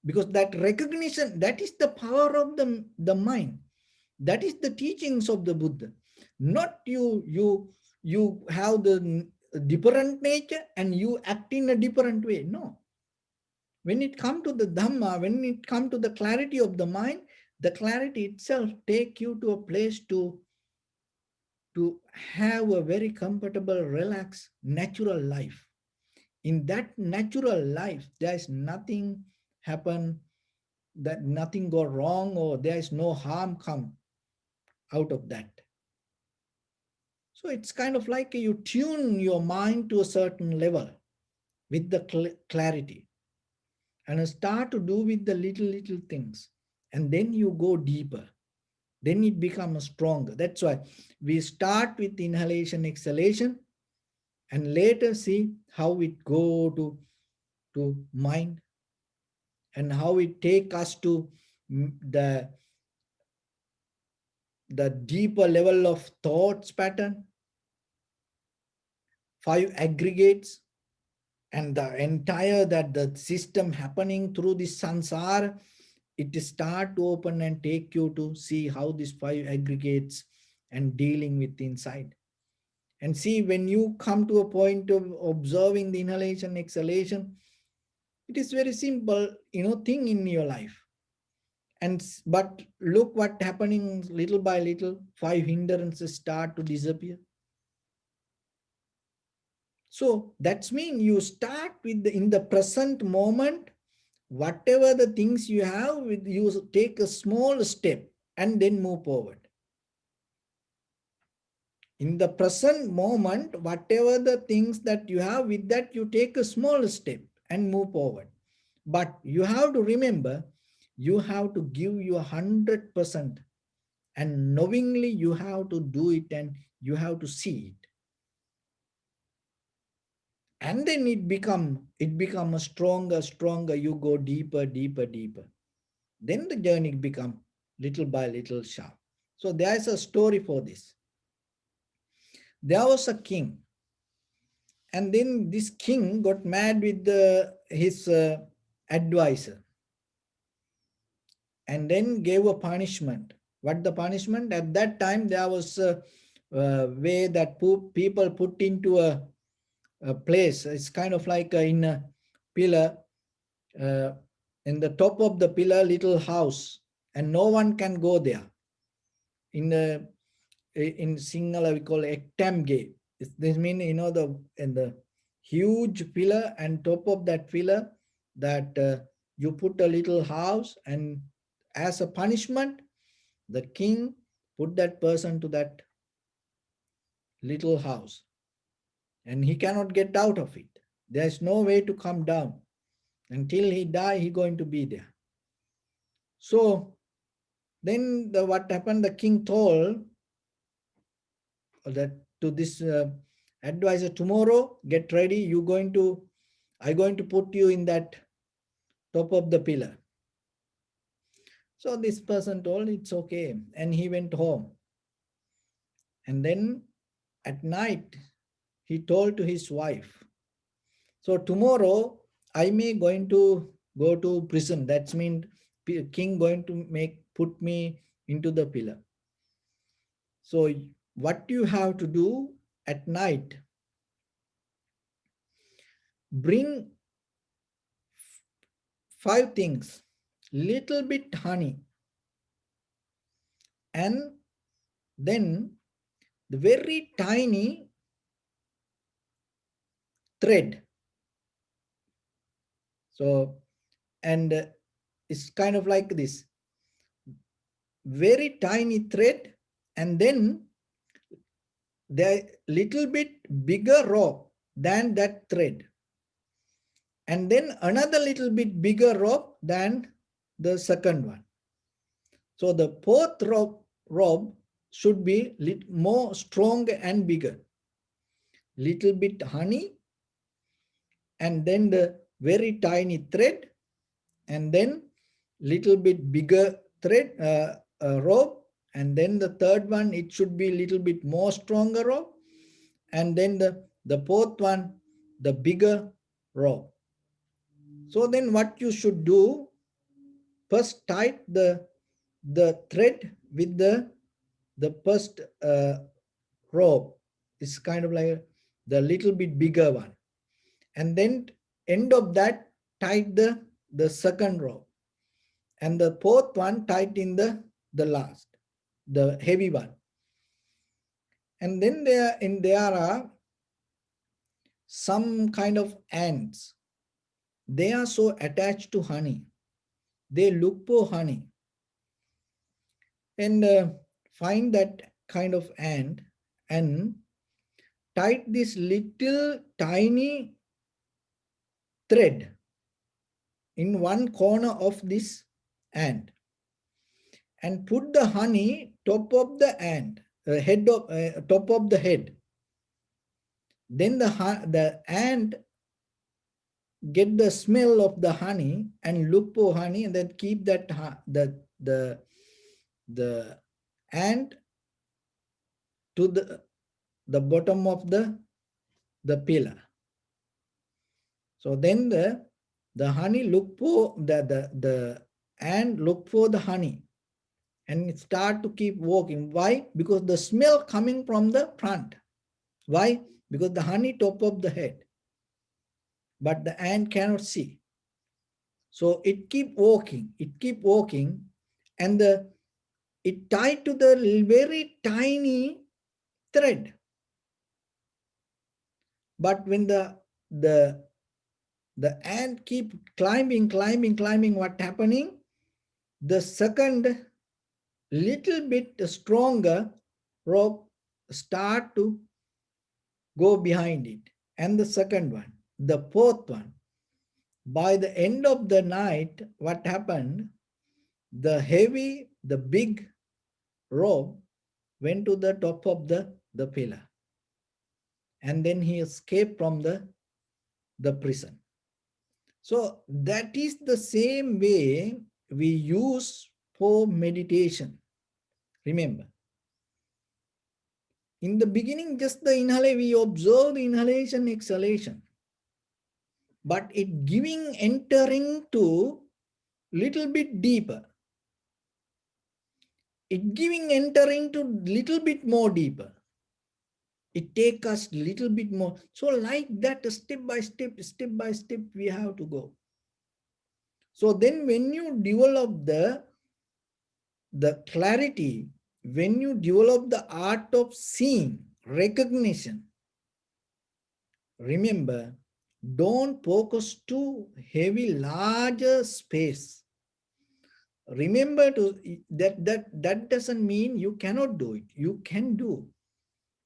Because that recognition, that is the power of the mind. That is the teachings of the Buddha. Not you have the different nature and you act in a different way. No. When it comes to the Dhamma, when it comes to the clarity of the mind, the clarity itself take you to a place to have a very comfortable, relaxed, natural life. In that natural life, there is nothing happen, that nothing go wrong, or there is no harm come out of that. So it's kind of like you tune your mind to a certain level with the clarity and start to do with the little things. And then you go deeper. Then it becomes stronger. That's why we start with inhalation, exhalation, and later see how it go to mind and how it take us to the deeper level of thoughts pattern, 5 aggregates, and the entire that the system happening through the sansara. It start to open and take you to see how these 5 aggregates and dealing with inside. And see, when you come to a point of observing the inhalation, exhalation, it is very simple, thing in your life. But look what happening little by little, 5 hindrances start to disappear. So that's mean you start with in the present moment, whatever the things you have, with you take a small step and then move forward. In the present moment, whatever the things that you have, with that you take a small step and move forward. But you have to remember, you have to give you 100%, and knowingly you have to do it and you have to see it. And then it become stronger. You go deeper. Then the journey become little by little sharp. So there is a story for this. There was a king, and then this king got mad with his advisor, and then gave a punishment. What the punishment? At that time, there was a way that people put into a place. It's kind of like in a pillar, uh, in the top of the pillar, little house, and no one can go there. In Sinhala we call ektamge. This means the in the huge pillar, and top of that pillar that you put a little house, and as a punishment, the king put that person to that little house, and he cannot get out of it. There is no way to come down. Until he die, he going to be there. So then what happened? The king told that to this advisor, tomorrow get ready. I going to put you in that top of the pillar. So this person told it's okay, and he went home. And then at night he told to his wife, so tomorrow I may going to go to prison. That's mean king going to put me into the pillar. So what you have to do at night, bring 5 things, little bit honey, and then the very tiny thread. So, and it's kind of like this, very tiny thread, and then the little bit bigger rope than that thread. and then another little bit bigger rope than the second one. So the fourth rope should be more strong and bigger. Little bit honey, and then the very tiny thread, and then little bit bigger thread rope, and then the third one, it should be little bit more stronger rope, and then the fourth one, the bigger rope. So then what you should do, first tie the thread with the first rope. It's kind of like the little bit bigger one, and then end of that tie the second rope, and the fourth one tied in the last, the heavy one. And then there are some kind of ants. They are so attached to honey. They look for honey, and find that kind of ant and tie this little tiny thread in one corner of this ant, and put the honey top of the ant, top of the head. Then the ant get the smell of the honey and look for honey, and then keep that the ant to the bottom of the pillar. So then the honey look for the ant look for the honey and start to keep walking. Why? Because the smell coming from the front. Why? Because the honey top of the head, but the ant cannot see. So it keep walking, and it tied to the very tiny thread. But when the ant keep climbing, what happening? The second little bit stronger rope start to go behind it, and the second one, the fourth one. By the end of the night, what happened? The big rope went to the top of the pillar, and then he escaped from the prison. So that is the same way we use for meditation. Remember, in the beginning, just the inhalation, we observe the inhalation, exhalation, but it giving, entering to little bit deeper. It giving, entering to little bit more deeper. It take us little bit more. So like that, step by step, we have to go. So then when you develop the clarity, when you develop the art of seeing, recognition, remember, don't focus too heavy, larger space. Remember that doesn't mean you cannot do it. You can do.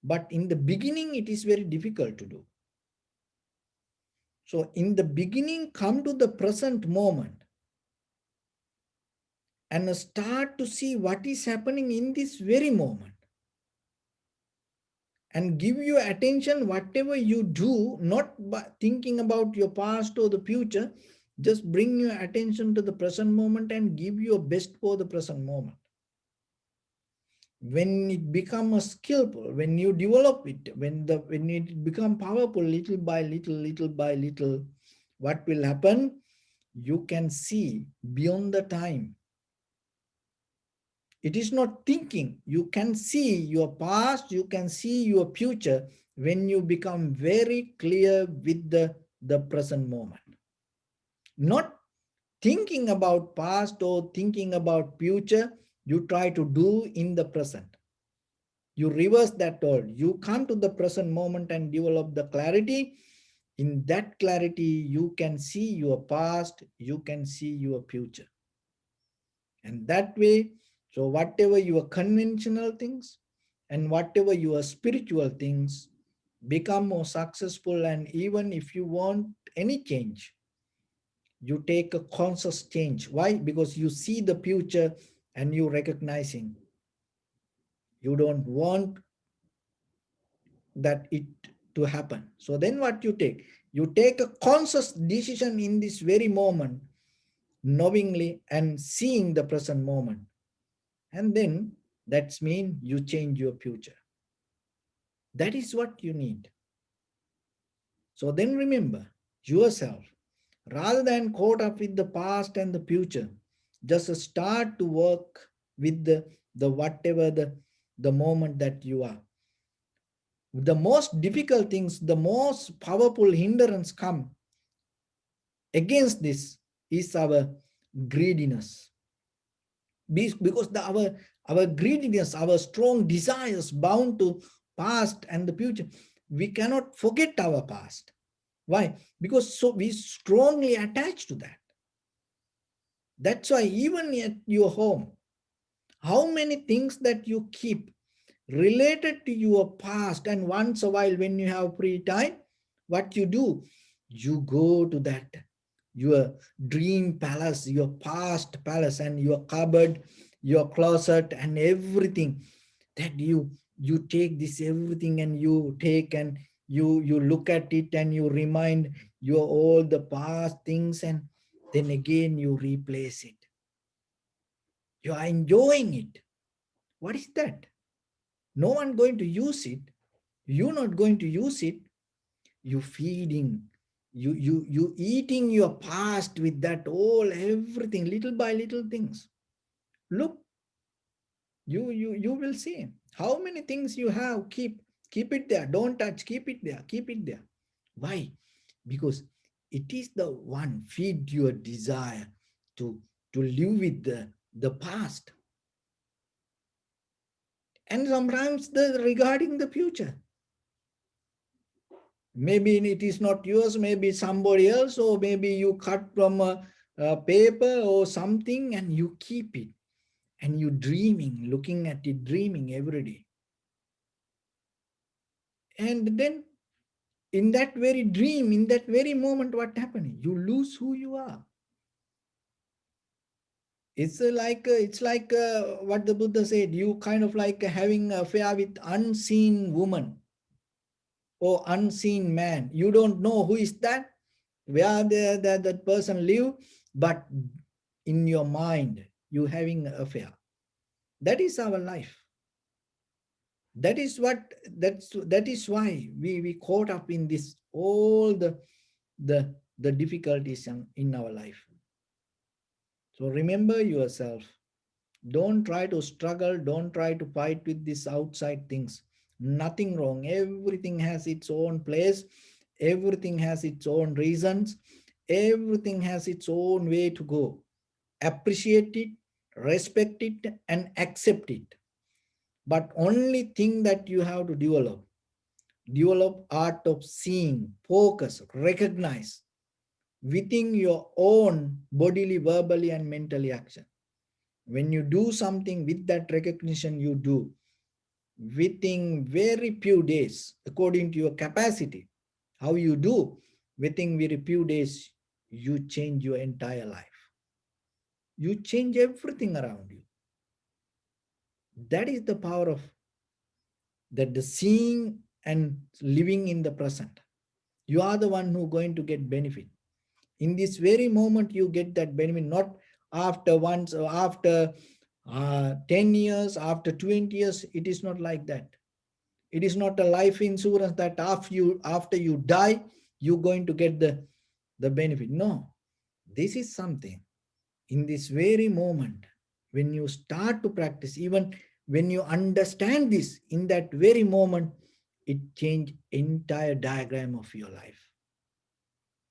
But in the beginning, it is very difficult to do. So in the beginning, come to the present moment and start to see what is happening in this very moment. And give your attention, whatever you do, not thinking about your past or the future, just bring your attention to the present moment and give your best for the present moment. When it becomes skillful, when you develop it, when it becomes powerful, little by little, what will happen? You can see beyond the time. It is not thinking. You can see your past, you can see your future when you become very clear with the present moment. Not thinking about past or thinking about future, you try to do in the present. You reverse that all. You come to the present moment and develop the clarity. In that clarity, you can see your past, you can see your future. And that way, so whatever your conventional things and whatever your spiritual things become more successful. And even if you want any change, You take a conscious change. Why? Because you see the future and you recognizing. You don't want that it to happen. So then what you take? You take a conscious decision in this very moment, knowingly and seeing the present moment. And then that's mean you change your future. That is what you need. So then remember yourself, rather than caught up with the past and the future, just start to work with the whatever the moment that you are. The most difficult things, the most powerful hindrance come against this is our greediness. Because our greediness, our strong desires bound to past and the future, we cannot forget our past. Why? Because so we strongly attach to that. That's why even at your home, how many things that you keep related to your past, and once a while when you have free time, what you do, you go to that your dream palace, your past palace, and your cupboard, your closet, and everything that you take this everything and you take and you look at it and you remind your all the past things, and then again you replace it. You are enjoying it. What is that? No one going to use it. You're not going to use it. You feeding, you eating your past with that all everything, little by little things. Look, you will see how many things you have. Keep it there. Don't touch. Keep it there. Keep it there. Why? Because it is the one feed your desire to live with the past, and sometimes the regarding the future. Maybe it is not yours, maybe somebody else, or maybe you cut from a paper or something and you keep it and you dreaming, looking at it, dreaming every day. And then in that very dream, in that very moment, what happening? You lose who you are. It's like what the Buddha said, you kind of like having an affair with unseen woman or unseen man. You don't know who is that, where that person live, but in your mind you having an affair. That is our life. That is what that is why we caught up in this all the difficulties in our life. So remember yourself. Don't try to struggle, don't try to fight with these outside things. Nothing wrong. Everything has its own place. Everything has its own reasons. Everything has its own way to go. Appreciate it, respect it, and accept it. But only thing that you have to develop art of seeing, focus, recognize within your own bodily, verbally, and mentally action. When you do something with that recognition, you do within very few days, according to your capacity, how you do, within very few days, you change your entire life. You change everything around you. That is the power of that the seeing and living in the present. You are the one who going to get benefit. In this very moment, you get that benefit, not after once or after 10 years, after 20 years. It is not like that. It is not a life insurance that after you die, you're going to get the benefit. No, this is something in this very moment, when you start to practice, even when you understand this, in that very moment, it change entire diagram of your life.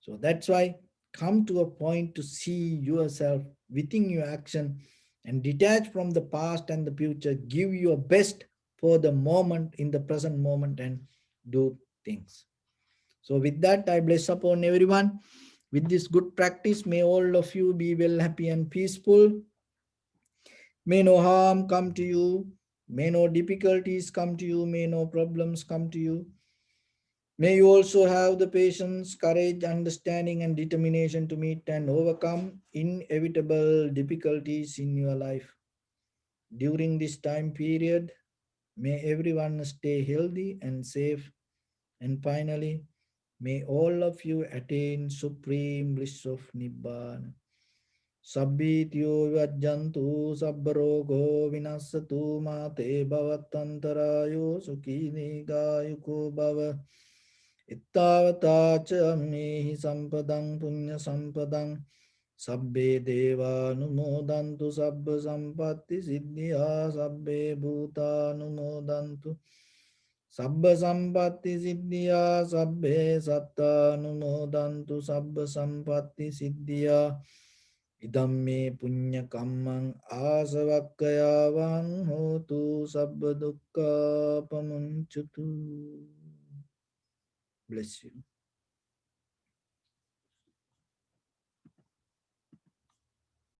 So that's why come to a point to see yourself within your action and detach from the past and the future. Give your best for the moment, in the present moment, and do things. So with that, I bless upon everyone. With this good practice, may all of you be well, happy, and peaceful. May no harm come to you. May no difficulties come to you. May no problems come to you. May you also have the patience, courage, understanding, and determination to meet and overcome inevitable difficulties in your life. During this time period, may everyone stay healthy and safe. And finally, may all of you attain supreme bliss of Nibbana. Sabbityo vajjantu sabbarogo vinasatu mate bhavatantarayo sukini gayuko bhava. Ittavata cha ammehi sampadang punya sampadang sabbe deva numodantu sabba sampatti siddhya sabbe bhuta numodantu sabba sampatti siddhya sabbe satta numodantu sabba sampatti siddhya idamme punya kammang asavakkayavang hotu sabba dukkha pamunchutu. Bless you.